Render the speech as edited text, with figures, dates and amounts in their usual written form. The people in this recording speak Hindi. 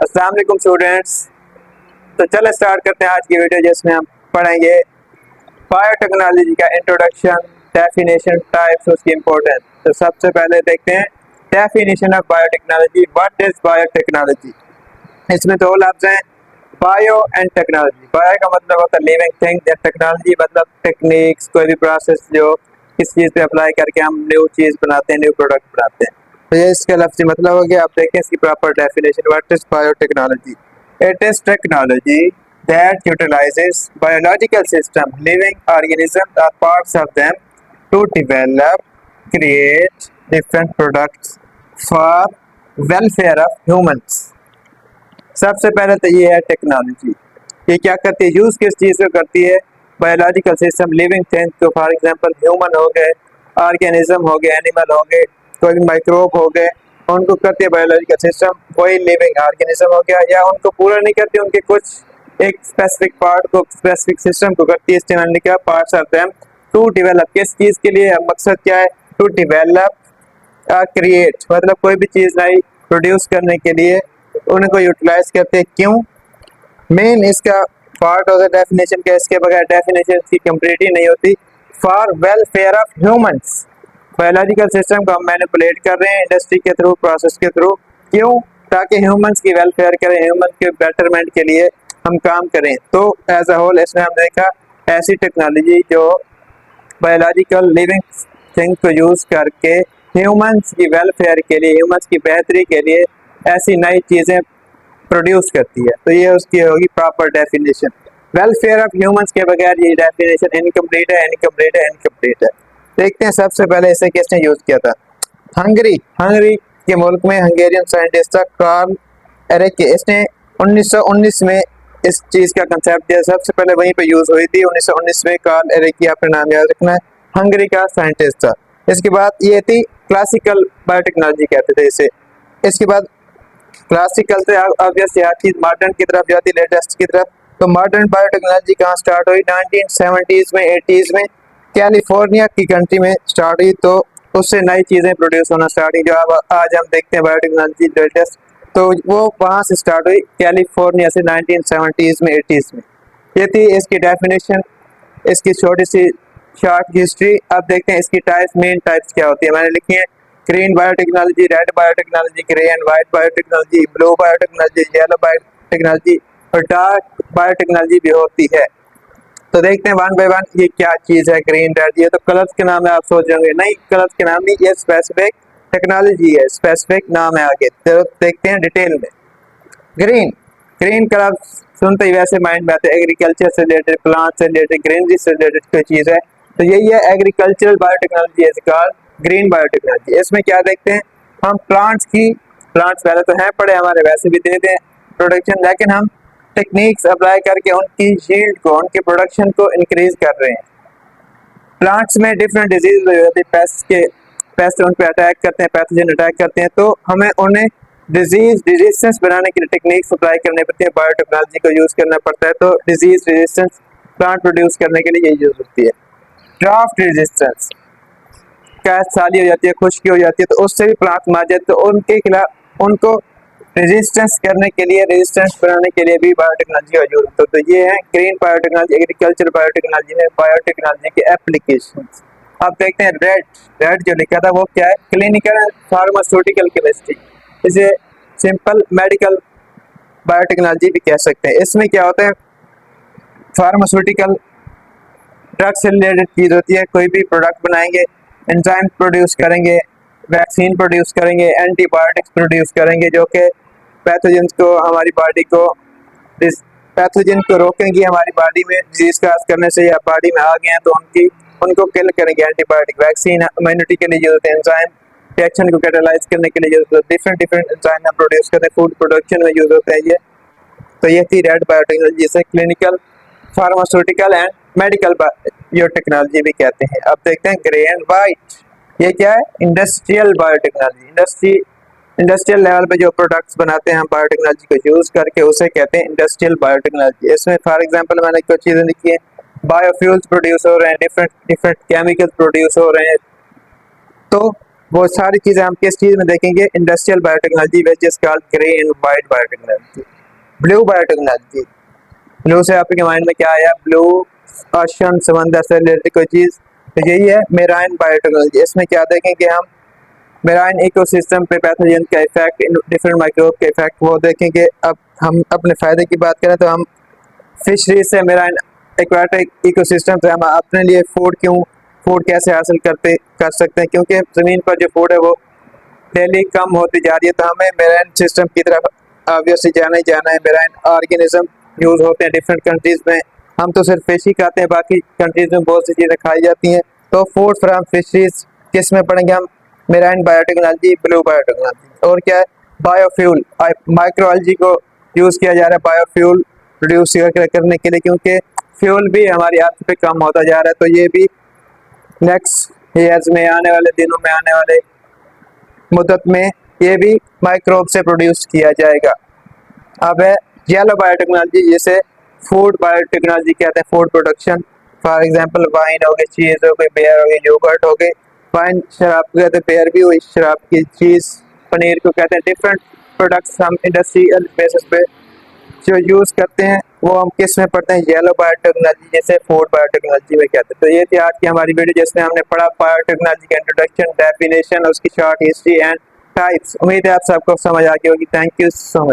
अस्सलाम वालेकुम स्टूडेंट्स। तो चलो स्टार्ट करते हैं आज की वीडियो, जिसमें हम पढ़ेंगे बायोटेक्नोलॉजी का इंट्रोडक्शन, डेफिनेशन, टाइप्स, उसकी इंपॉर्टेंस। तो सबसे पहले देखते हैं definition of biotechnology. What is biotechnology? इसमें दो लफ्ज हैं, बायो एंड टेक्नोलॉजी। बायो का मतलब होता है लिविंग थिंग, टेक्नोलॉजी मतलब टेक्निक्स, कोई भी प्रोसेस जो किस चीज़ पे अप्लाई करके हम न्यू चीज़ बनाते हैं, न्यू प्रोडक्ट बनाते हैं। तो ये इसका लफ्ज़ी मतलब हो गया। आप देखें इसकी proper definition. What is biotechnology? It is technology that utilizes biological system, living organisms or parts of them to develop, create different products for welfare of humans। सबसे पहले तो ये है टेक्नोलॉजी। ये क्या करती है, यूज किस चीज को करती है? Biological system, living thing. तो फॉर एग्जांपल ह्यूमन हो गए, ऑर्गेनिज्म हो गए, एनिमल हो गए, कोई भी माइक्रोब हो गए, उनको करती है बायोलॉजिकल सिस्टम। वही लिविंग ऑर्गेनिज्म हो गया, या उनको पूरा नहीं करती, उनके कुछ एक स्पेसिफिक पार्ट को, स्पेसिफिक सिस्टम को करती है इस्तेमाल क्या, parts of them to develop. किस चीज के लिए? मकसद क्या है? टू डेवलप, क्रिएट मतलब कोई भी चीज नई प्रोड्यूस करने के लिए उनको यूटिलाइज करते हैं। क्यों? मेन इसका पार्ट होगा डेफिनेशन का। इसके बगैर डेफिनेशन की कंप्लीट ही नहीं होती। For welfare of humans, biological system को हम मैनिपुलेट कर रहे हैं इंडस्ट्री के थ्रू, प्रोसेस के थ्रू। क्यों? ताकि ह्यूमंस की वेलफेयर करें, ह्यूमन के बेटरमेंट के लिए हम काम करें। तो एज अ होल इसमें हम देखा ऐसी टेक्नोलॉजी जो बायोलॉजिकल लिविंग थिंग को यूज करके ह्यूमंस की वेलफेयर के लिए, ह्यूमंस की बेहतरी के लिए ऐसी नई चीजें प्रोड्यूस करती है। तो ये उसकी होगी proper definition. Welfare of humans के बगैर ये डेफिनेशन इनकम्प्लीट है, इनकम्प्लीट है, इनकम्प्लीट है। देखते हैं सबसे पहले इसे किसने यूज किया था। हंगरी, हंगरी के मुल्क में हंगेरियन साइंटिस्ट था कार्ल एरेके। इसने 1919 में इस चीज का कंसेप्ट दिया। सबसे पहले वहीं पे यूज हुई थी 1919 में। कार्ल एरेके, आपने नाम याद रखना है, हंगरी का साइंटिस्ट था। इसके बाद ये थी क्लासिकल बायोटेक्नोलॉजी कहते थे इसे। इसके बाद क्लासिकल से ऑब्वियसली हर चीज मॉडर्न की तरफ जाती, लेटेस्ट की तरफ। तो मॉडर्न बायोटेक्नोलॉजी कहाँ स्टार्ट हुई? 1970s में, 80s में कैलिफोर्निया की कंट्री में स्टार्ट हुई। तो उससे नई चीजें प्रोड्यूस होना स्टार्ट हुई, जो अब आज हम देखते हैं बायोटेक्नोलॉजी लेटेस्ट। तो वो वहाँ से स्टार्ट हुई कैलिफोर्निया से 1970s में, 80s में। ये थी इसकी डेफिनेशन, इसकी छोटी सी शॉर्ट हिस्ट्री। अब देखते हैं इसकी टाइप्स, मेन टाइप्स क्या होती है। मैंने लिखी है green biotechnology, red biotechnology, grey and white biotechnology, blue biotechnology, yellow biotechnology और डार्क बायोटेक्नोलॉजी भी होती है। तो देखते हैं वन बाय वन ये क्या चीज है। ग्रीन, रेड, ये तो कलर्स के नाम है, आप सोच रहे होंगे नहीं कलर्स के नाम नहीं, ये स्पेसिफिक टेक्नोलॉजी है, स्पेसिफिक नाम है आगे। तो देखते हैं डिटेल में। ग्रीन, ग्रीन कलर सुनते ही वैसे माइंड में आते हैं एग्रीकल्चर से रिलेटेड, प्लांट से रिलेटेड, ग्रीनरी से रिलेटेड कोई चीज है। तो यही है एग्रीकल्चरल बायोटेक्नोलॉजी, ग्रीन बायोटेक्नोलॉजी। इसमें क्या देखते हैं हम? प्लांट्स की, प्लांट्स पहले तो हैं पड़े हमारे, वैसे भी देते हैं प्रोडक्शन, लेकिन हम टेक्निक्स अप्लाई करके उनकी यील्ड को, उनके प्रोडक्शन को इंक्रीज कर रहे हैं। प्लांट्स में डिफरेंट डिजीज होती है, पेस्ट उन पे अटैक करते हैं, पैथोजन अटैक करते हैं। तो हमें उन्हें डिजीज रेजिस्टेंस बनाने के लिए टेक्निक्स अप्लाई करने पड़ती है, बायोटेक्नोलॉजी को यूज करना पड़ता है। तो डिजीज रेजिस्टेंस प्लांट प्रोड्यूस करने के लिए यही यूज होती है। ड्राफ्ट रेजिस्टेंस, कैद साली हो जाती है, खुश्की हो जाती है, तो उससे भी प्लांट मार जाते, तो उनके खिलाफ उनको रेजिस्टेंस करने के लिए, रेजिस्टेंस बनाने के लिए भी बायोटेक्नोलॉजी का यूज होता है। तो ये है ग्रीन बायोटेक्नोलॉजी, एग्रीकल्चर बायोटेक्नोलॉजी है, बायोटेक्नोलॉजी के एप्लीकेशंस। अब देखते हैं रेड, रेड जो लिखा था वो क्या है? क्लिनिकल एंड फार्मास्यूटिकल केमिस्ट्री, इसे सिंपल मेडिकल बायोटेक्नोलॉजी भी कह सकते हैं। इसमें क्या होता है? फार्मास्यूटिकल ड्रग से रिलेटेड चीज होती है। कोई भी प्रोडक्ट बनाएंगे, एंजाइम प्रोड्यूस करेंगे, वैक्सीन प्रोड्यूस करेंगे, एंटीबायोटिक्स प्रोड्यूस करेंगे, जो कि पैथोजन को, हमारी बॉडी को, इस पैथोजन को रोकेंगी हमारी बॉडी में डिजीज काज करने से, या बॉडी में आ गए हैं तो उनको किल करेंगे। एंटीबायोटिक, वैक्सीन इम्यूनिटी के लिए यूज होते हैं, एंजाइम रिएक्शन को कैटालाइज करने के लिए यूज होते हैं, डिफरेंट डिफरेंट एंजाइम प्रोड्यूस करते हैं, फूड प्रोडक्शन में यूज होते हैं ये। तो ये थी रेड बायोटेक्नोलॉजी, जिसे clinical, pharmaceutical and medical biotechnology भी कहते हैं। अब देखते हैं ग्रे एंड व्हाइट, ये क्या है? Industrial biotechnology. इंडस्ट्रियल लेवल पे जो प्रोडक्ट्स बनाते हैं हम बायोटेक्नोलॉजी को यूज करके, उसे कहते हैं इंडस्ट्रियल बायोटेक्नोलॉजी। इसमें फॉर एग्जांपल मैंने कुछ चीजें लिखी है, बायोफ्यूल्स प्रोड्यूस हो रहे हैं, डिफरेंट डिफरेंट केमिकल्स प्रोड्यूस हो रहे हैं। तो वो सारी चीज़ें हम किस चीज़ में देखेंगे, industrial biotechnology which is called grey and white biotechnology. Blue biotechnology, blue से आपके माइंड में क्या आया, ब्लू ओशन, समंदर से रिलेटेड कोई चीज़, तो यही है मेराइन बायोटेक्नोलॉजी। इसमें क्या देखेंगे हम, मेराइन इकोसिस्टम पे पैथोजन का इफेक्ट, डिफरेंट माइक्रोब का इफेक्ट वो देखेंगे। अब हम अपने फ़ायदे की बात करें तो हम फिशरीज से, मेराइन एक्वाटिक इकोसिस्टम से हम अपने लिए फूड कैसे हासिल कर सकते हैं, क्योंकि ज़मीन पर जो फूड है वो डेली कम होती जा रही है, तो हमें मेराइन सिस्टम की तरफ ऑब्वियसली जाना ही जाना है। मेराइन ऑर्गेनिज्म यूज़ होते हैं डिफरेंट कंट्रीज़ में, हम तो सिर्फ फिश ही खाते हैं, बाकी कंट्रीज़ में बहुत सी चीज़ें खाई जाती हैं। तो फूड फ्रॉम फिशरीज किस में पढ़ेंगे हम, मेराइन बायोटेक्नोलॉजी, ब्लू बायोटेक्नोलॉजी। और क्या है, बायोफ्यूल, माइक्रोएल्जी को यूज़ किया जा रहा है बायोफ्यूल प्रोड्यूस करने के लिए, क्योंकि फ्यूल भी हमारी अर्थ पे कम होता जा रहा है। तो ये भी नेक्स्ट ईयर्स में, आने वाले दिनों में, आने वाले मुद्दत में ये भी माइक्रोब से प्रोड्यूस किया जाएगा। अब है येलो बायोटेक्नोलॉजी, जिसे फूड बायोटेक्नोलॉजी कहते हैं, food production. For example wine हो गई, चीज़ हो गई, बेयर हो गई, योगर्ट हो गई। वाइन शराब को कहते हैं, बेयर भी हुई शराब की, चीज़ पनीर को कहते हैं। डिफरेंट प्रोडक्ट्स हम इंडस्ट्रियल बेसिस पे जो यूज़ करते हैं वो हम किस में पढ़ते हैं, येलो बायोटेक्नोलॉजी, जैसे फूड बायोटेक्नोलॉजी में कहते हैं। तो ये थी आज की हमारी वीडियो, जिसमें हमने पढ़ा बायोटेक्नोलॉजी का इंट्रोडक्शन, डेफिनेशन, उसकी शॉर्ट हिस्ट्री एंड टाइप्स। उम्मीद है आप सबको समझ आ गई होगी। Thank you so much.